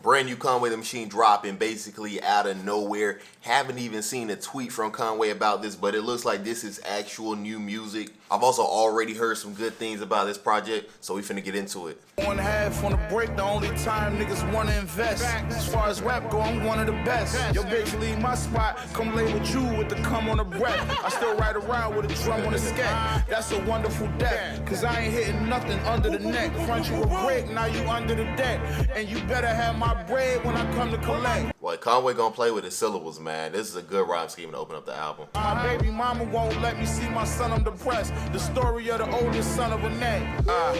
Brand new Conway the Machine dropping basically out of nowhere. Haven't even seen a tweet from Conway about this, but it looks like this is actual new music. I've also already heard some good things about this project, so we finna get into it. 1/2 on the break, the only time niggas wanna invest. As far as rap go, I'm one of the best. Yo, bitch, leave my spot, come lay with you with the cum on the breath. I still ride around with a drum on the scat. That's a wonderful death, cause I ain't hitting nothing under the neck. Front you a break, now you under the deck. And you better have my bread when I come to collect. Well, Conway gonna play with his syllables, man. This is a good rhyme scheme to open up the album. My baby mama won't let me see my son, I'm depressed. The story of the oldest son of a neck. Yeah.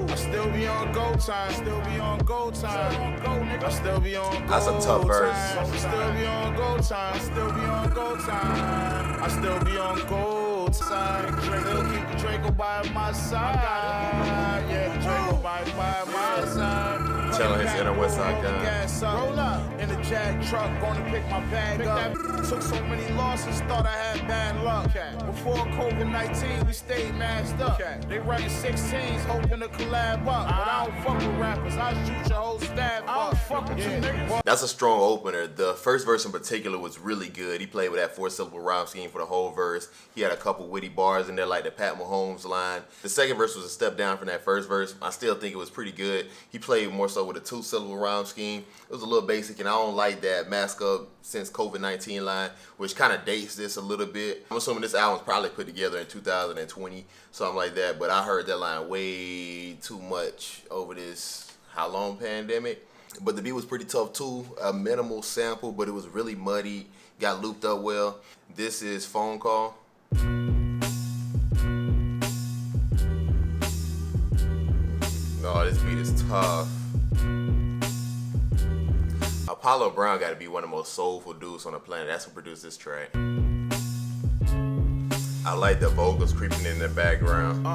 I still be on go time, still be on go time. I still be on go time. That's a tough verse. I still be on go time, still be on go time. I still be on go time. Still keep the Draco by my side. Yeah, the Draco by my side. Telling his inner West Side gun. Roll up in the Jag truck, gonna pick my bag up. Took so many losses, thought I had bad luck. Before COVID-19, we stayed masked up. They writing 16s, hoping to collab up. But I don't fuck with rappers, I shoot your whole staff up. I don't fuck with you niggas. That's a strong opener. The first verse in particular was really good. He played with that 4-syllable rhyme scheme for the whole verse. He had a couple witty bars in there like the Pat Mahomes line. The second verse was a step down from that first verse. I still think it was pretty good. He played more so with a 2-syllable rhyme scheme. It was a little basic, and I don't like that mask up since COVID-19 line, which kind of dates this a little bit. I'm assuming this album's probably put together in 2020, something like that, but I heard that line way too much over this how long pandemic. But the beat was pretty tough too, a minimal sample, but it was really muddy, got looped up well. This is Phone Call. No, this beat is tough. Apollo Brown got to be one of the most soulful dudes on the planet. That's who produced this track. I like the vocals creeping in the background.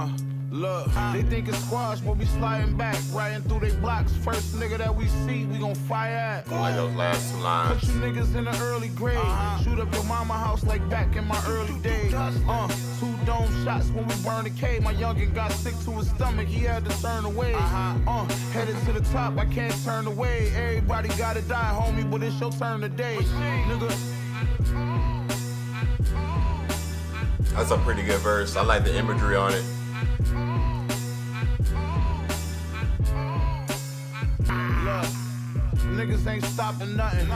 Look, they think it's squash, but we sliding back, riding through they blocks. First nigga that we see, we gon' fire at. I like those last two lines. Put you niggas in the early grade. Shoot up your mama house like back in my early days. 2 dome shots when we burned the K. My youngin' got sick to his stomach, he had to turn away. Headed to the top, I can't turn away. Everybody gotta die, homie, but it's your turn today. Nigga. That's a pretty good verse. I like the imagery on it. Niggas ain't stopping nothing.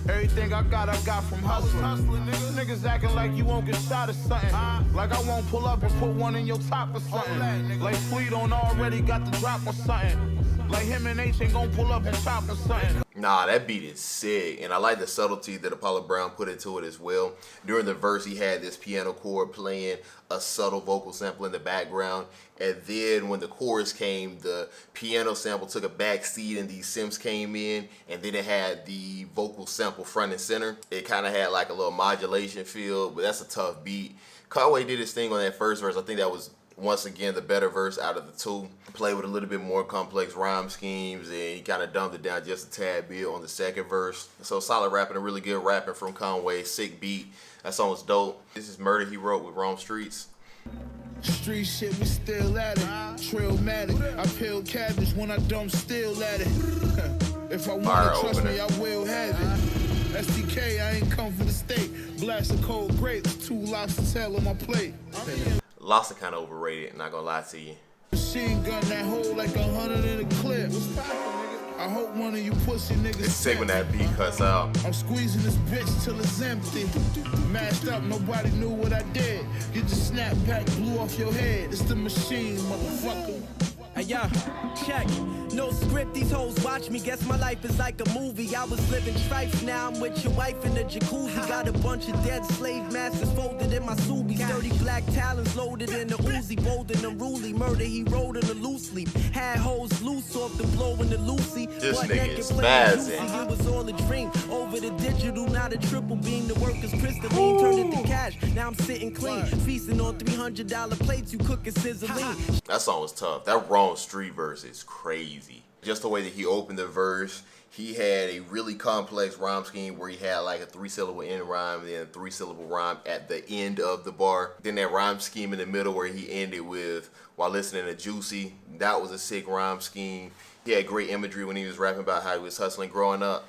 Everything I got from hustling. Niggas acting like you won't get shot or something. Like I won't pull up and put one in your top or something. Like Fleet on already got the drop or something. Like him and H ain't gon' pull up and chop or something. Nah, that beat is sick, and I like the subtlety that Apollo Brown put into it as well. During the verse, he had this piano chord playing, a subtle vocal sample in the background, and then when the chorus came, the piano sample took a back seat and these synths came in, and then it had the vocal sample front and center. It kind of had like a little modulation feel, but that's a tough beat. Conway did his thing on that first verse. I think that was, once again, the better verse out of the two. Played with a little bit more complex rhyme schemes, and he kind of dumbed it down just a tad bit on the second verse. So solid rapping, a really good rapping from Conway. Sick beat. That song was dope. This is Murder he wrote with Rome Streets. Street shit, we still at it. Trillmatic. I peel cabbage when I dump still at it. If I want to trust me, I will have it. STK, I ain't come for the state. Blast of cold grapes, 2 lobster tail on my plate. Lobster kind of overrated, not gonna lie to you. Machine gun that hole like 100 in a clip. I hope one of you pussy niggas. It's sick when that beat cuts out. I'm squeezing this bitch till it's empty. Mashed up, nobody knew what I did. You just snapped back, blew off your head. It's the machine, motherfucker. Hey, yo, check. No script, these hoes watch me. Guess my life is like a movie. I was living stripes, now I'm with your wife in the jacuzzi. Got a bunch of dead slave masters folded in my Subies. 30 black talons loaded in the Uzi. Bold and unruly, murder he rode in the loose sleep. Had hoes loose off the blow in the Lucy. This nigga is spazzing. It was all a dream. Over the digital, not a triple beam. The workers crystalline, turned it to cash. Now I'm sitting clean, feasting on $300 plates. You cooking sizzling. That song was tough. That Rome on street verse is crazy. Just the way that he opened the verse, he had a really complex rhyme scheme where he had like a 3-syllable end rhyme and then a 3-syllable rhyme at the end of the bar. Then that rhyme scheme in the middle where he ended with "while listening to Juicy." That was a sick rhyme scheme. He had great imagery when he was rapping about how he was hustling growing up.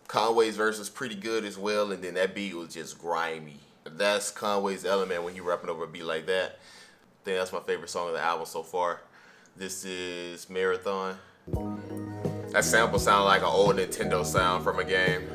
Conway's verse was pretty good as well, and then that beat was just grimy. That's Conway's element when he rapping over a beat like that. I think that's my favorite song of the album so far. This is Marathon. That sample sound like an old Nintendo sound from a game.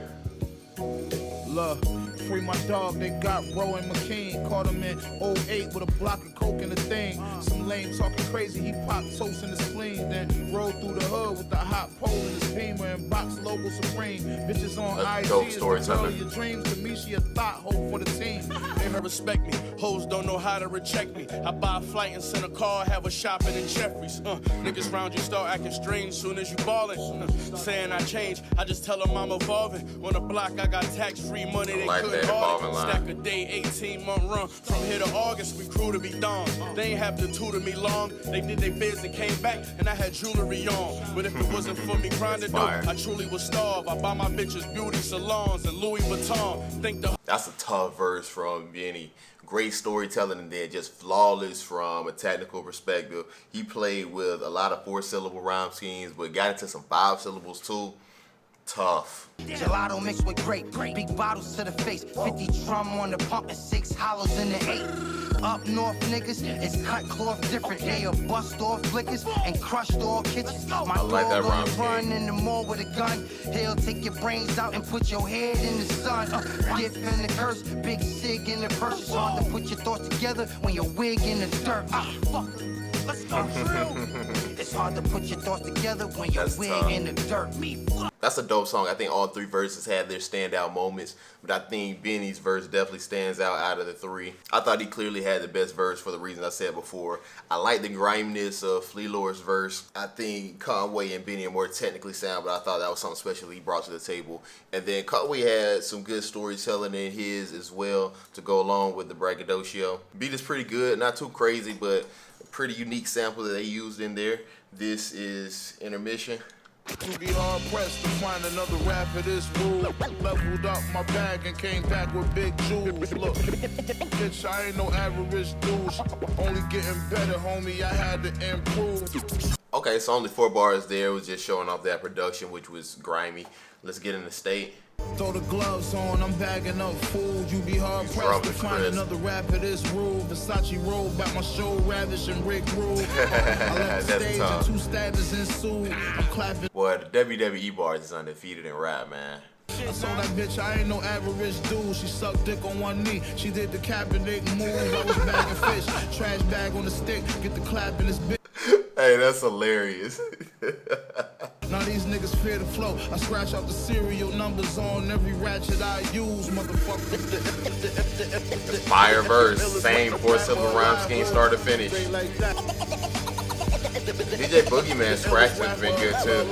Look, free my dog, they got Bro and McCain. Caught him in 08 with a block of coke and a thing. Some lame talking crazy, he popped toast in his spleen. Then rolled through the hood with the hot pole in his beamer and box logo Supreme. Bitches on That's IG dope is storytelling. your dreams. To me, she a thought hope for the team. They don't respect me. Hoes don't know how to reject me. I buy a flight and send a car, have a shopping in Jeffries. Niggas round you start acting strange soon as you ballin'. Saying I change, I just tell them I'm evolving. On the block, I got tax-free money, they like couldn't that haul evolving it. line. Stack a day, 18-month run. From here to August, we crew to be done. They ain't have to tutor me long. They did their bids and came back, and I had jewelry on. But if it wasn't for me grinding dope, I truly would starve. I buy my bitches beauty salons and Louis Vuitton. Think the That's a tough verse from Benny. Great storytelling and then just flawless from a technical perspective. He played with a lot of 4-syllable rhyme schemes, but got into some 5 syllables too. Tough. Gelato mixed with grape, big bottles to the face, 50 drum on the pump and 6 hollows in the 8. Up north niggas, it's cut cloth different. They are bust off flickers and crushed all kitchens. My I like that dog rhyme on the run scheme. in the mall with a gun. He'll take your brains out and put your head in the sun. Gift in the curse, big sig in the purse. It's hard to put your thoughts together when your wig in the dirt. Fuck. Let's go drill. It's hard to put your thoughts together when your That's wig tough. in the dirt. That's a dope song. I think all 3 verses had their standout moments, but I think Benny's verse definitely stands out of the 3. I thought he clearly had the best verse for the reasons I said before. I like the griminess of Flea Lord's verse. I think Conway and Benny are more technically sound, but I thought that was something special he brought to the table. And then Conway had some good storytelling in his as well to go along with the braggadocio. Beat is pretty good, not too crazy, but a pretty unique sample that they used in there. This is Intermission. You be hard pressed to find another rapper this rude. Leveled up my bag and came back with big jewels. Look, bitch, I ain't no average dude. Only getting better, homie. I had to improve. Okay, so only 4 bars there. It was just showing off that production, which was grimy. Let's get in the state. Throw the gloves on, I'm bagging up food. You be hard He's pressed to rubbing find Chris. another rapper this rude. Versace roll back my show, Ravish and Rick Rule. I left the That's stage tough. and 2 stabbers ensued. I'm clapping. Boy, the WWE bars is undefeated in rap, man. I saw that bitch, I ain't no average dude. She sucked dick on one knee. She did the Kaepernick move. I was bagging fish. Trash bag on the stick. Get the clap in this bitch. Hey, that's hilarious. Now these niggas fear the flow. I scratch out the serial numbers on every ratchet I use, motherfucker. Fire verse, same 4-syllable rhyme scheme, start to finish. DJ Boogeyman scratch has been good too.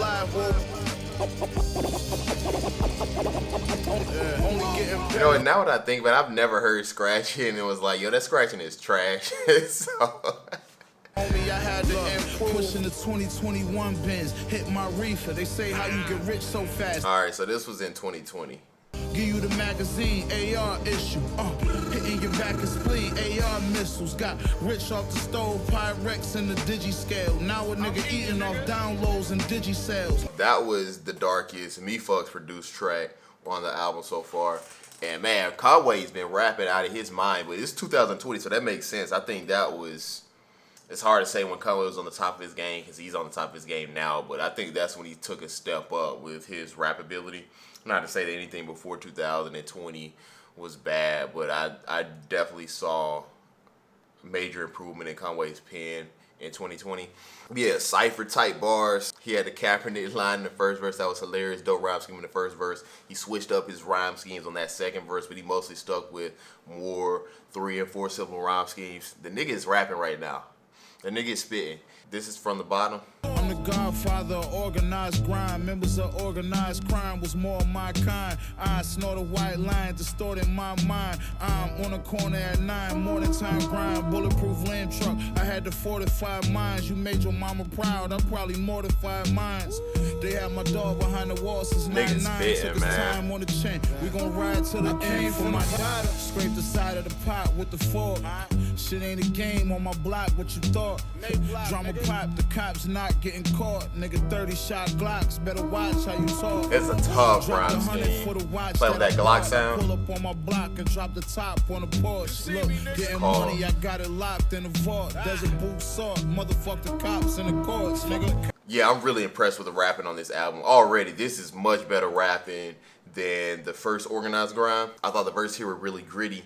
You know, and now what I think, but I've never heard scratching and it was like, yo, that scratching is trash. So, Homie, I had to pushing the 2021 bins. Hit my reefer. They say how you get rich so fast. all right, so this was in 2020. Give you the magazine, AR issue. Hitting your back and spleen, AR missiles. Got rich off the stove, Pyrex and the digi-scale. Now a nigga eating off downloads and digi-sales. That was the darkest Me Fucks produced track on the album so far. And man, Conway's been rapping out of his mind, but it's 2020, so that makes sense. I think that was... It's hard to say when Conway was on the top of his game because he's on the top of his game now, but I think that's when he took a step up with his rap ability. Not to say that anything before 2020 was bad, but I definitely saw major improvement in Conway's pen in 2020. Yeah, cypher type bars. He had the Kaepernick line in the first verse. That was hilarious. Dope rhyme scheme in the first verse. He switched up his rhyme schemes on that second verse, but he mostly stuck with more 3- and 4-syllable rhyme schemes. The nigga is rapping right now. The nigga is spitting. This is from the bottom. I'm the godfather of organized grime. Members of organized crime was more of my kind. I snort a white line, distorting my mind. I'm on the corner at 9, morning time grind. Bulletproof land truck, I had to fortify mines. You made your mama proud, I probably mortified mines. They had my dog behind the wall since 99. Took his time on the chin. We gon' ride till the end for my daughter. Scrape the side of the pot with the fork. Shit ain't a game on my block, what you thought? Drama pop, the cops not getting caught. Nigga 30 shot Glocks, better watch how you talk. It's a tough rhyme scheme. Play with that Glock sound. Pull up on my block and drop the top on the Porsche. Look, getting money, I got it locked in the vault. Desert boot salt, motherfuck the cops in the courts, nigga. Yeah, I'm really impressed with the rapping on this album. Already, this is much better rapping than the first Organized Grime. I thought the verse here were really gritty.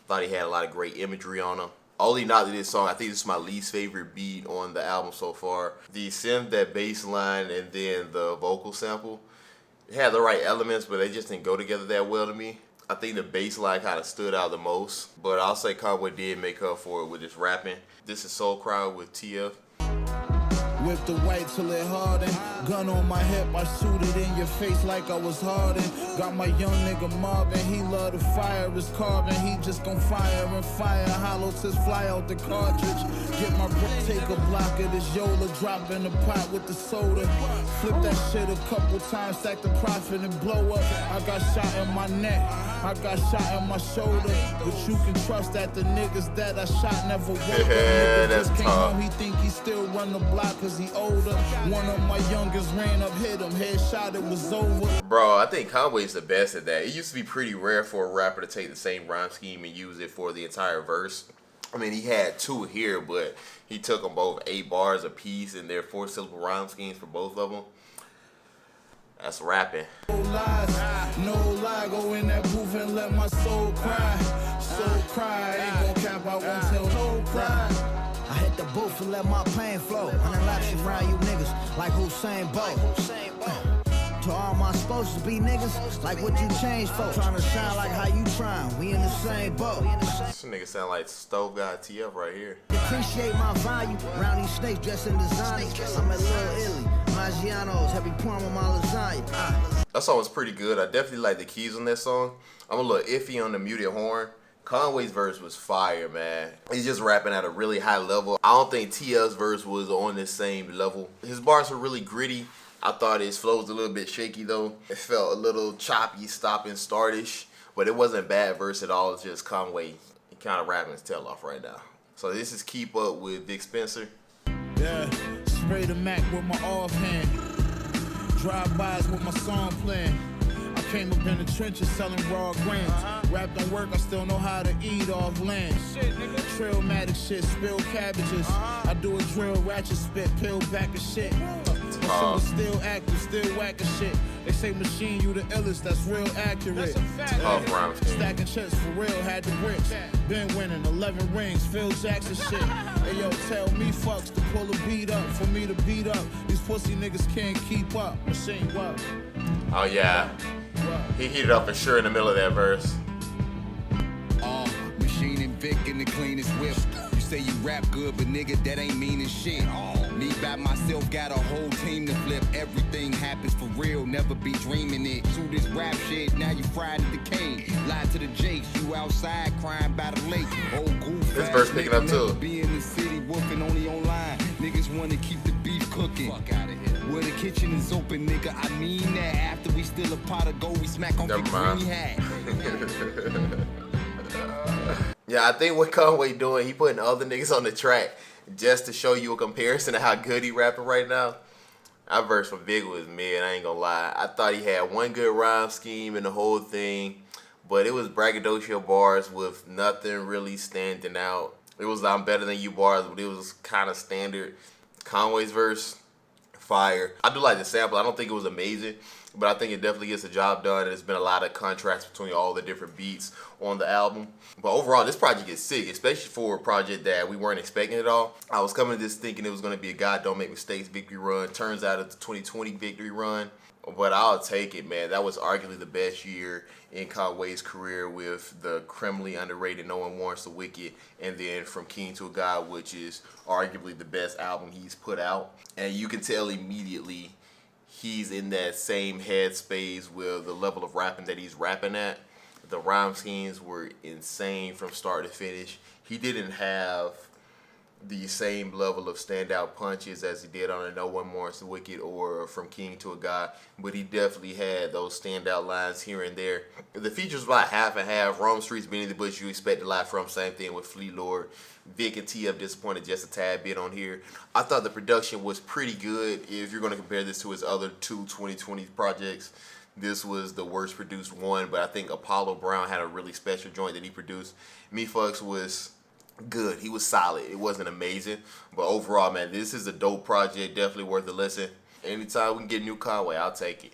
Thought he had a lot of great imagery on him. Only not to this song, I think this is my least favorite beat on the album so far. The synth, that bass line, and then the vocal sample, it had the right elements, but they just didn't go together that well to me. I think the bass line kind of stood out the most, but I'll say Conway did make up for it with his rapping. This is Soul Crowd with TF. Whip the white till it harden. Gun on my hip, I shoot it in your face like I was Harden. Got my young nigga mobbing, he love the fire, his carbon. He just gon' fire and fire. Hollow tips fly out the cartridge. Get my brick, take a block of this Yola, drop in the pot with the soda. Flip that shit a couple times, stack the profit and blow up. I got shot in my neck, I got shot in my shoulder. But you can trust that the niggas that I shot never woke up. Yeah, that's tough. He think he still run the block cause he older. One of my youngest ran up, hit him, headshot, it was over. Bro, I think Conway's the best at that. It used to be pretty rare for a rapper to take the same rhyme scheme and use it for the entire verse. I mean, he had 2 here, but he took them both 8 bars apiece, and they're 4-syllable rhyme schemes for both of them. That's rapping. No lies, no lie, go in that booth and let my soul cry. Soul cry, ain't gon' cap, I won't tell no cry. I hit the booth and let my pain flow. 100 laps around you niggas like Usain Bolt. To all my supposed to be niggas, like what you changed for. Trying to shine like how you trying. We in the same boat. This nigga sound like Stove God TF right here. Appreciate my value. Round these snakes dressed in designer. I'm at Lil Illy. Maggiano's heavy plum on my lasagna. That song was pretty good. I definitely like the keys on that song. I'm a little iffy on the muted horn. Conway's verse was fire, man. He's just rapping at a really high level. I don't think TF's verse was on the same level. His bars were really gritty. I thought his flow was a little bit shaky though. It felt a little choppy, stop and startish, but it wasn't a bad verse at all. It's just Conway kind of rapping his tail off right now. So this is Keep Up with Vic Spencer. Yeah, spray the Mac with my offhand. Drive-bys with my song playing. I came up in the trenches selling raw grains. Rap don't work, I still know how to eat off land. Trillmatic shit, spill cabbages. I do a drill, ratchet spit, peel back of shit. My still active, still whacking shit. They say machine, you the illest, that's real accurate. Stacking chips for real, had the bricks. Been winning 11 rings, Phil Jackson shit. Hey yo, tell me fucks to pull a beat up, for me to beat up. These pussy niggas can't keep up. Machine what? Oh yeah, he heated up for sure in the middle of that verse. Machine and Vic in the cleanest whip. You say you rap good, but nigga, that ain't meaning shit. Me by myself got a whole team to flip. Everything happens for real, never be dreaming it. Do this rap shit, now you fried at the cage. Lie to the jakes, you outside crying by the lake. Old goof. This verse picking up too. Be in the city, wolfing only online. Niggas wanna keep the beef cooking. Fuck out of here. Where the kitchen is open, nigga, I mean that. After we steal a pot of gold, we smack on the green hat. Yeah, I think what Conway doing, he putting other niggas on the track just to show you a comparison to how good he rapping right now. That verse from Big was mid, I ain't gonna lie. I thought he had one good rhyme scheme in the whole thing, but it was braggadocio bars with nothing really standing out. It was I'm better than you bars, but it was kind of standard. Conway's verse, fire. I do like the sample. I don't think it was amazing, but I think it definitely gets the job done. There's been a lot of contrast between all the different beats on the album. But overall, this project is sick, especially for a project that we weren't expecting at all. I was coming to this thinking it was going to be a God Don't Make Mistakes victory run. Turns out it's a 2020 victory run. But I'll take it, man. That was arguably the best year in Conway's career, with the criminally underrated No One Warrants the Wicked, and then From King to a God, which is arguably the best album he's put out. And you can tell immediately he's in that same headspace with the level of rapping that he's rapping at. The rhyme schemes were insane from start to finish. He didn't have the same level of standout punches as he did on a No One Warrants the Wicked or From King to a God, but he definitely had those standout lines here and there. The features about half and half. Rome Street's Benny the Butcher, you expect a lot from. Same thing with Fleet Lord. Vic and T have disappointed just a tad bit on here. I thought the production was pretty good. If you're going to compare this to his other two 2020 projects, this was the worst produced one, but I think Apollo Brown had a really special joint that he produced. Me Fucks was good. He was solid. It wasn't amazing, but overall, man, this is a dope project. Definitely worth a listen. Anytime we can get new Conway, I'll take it.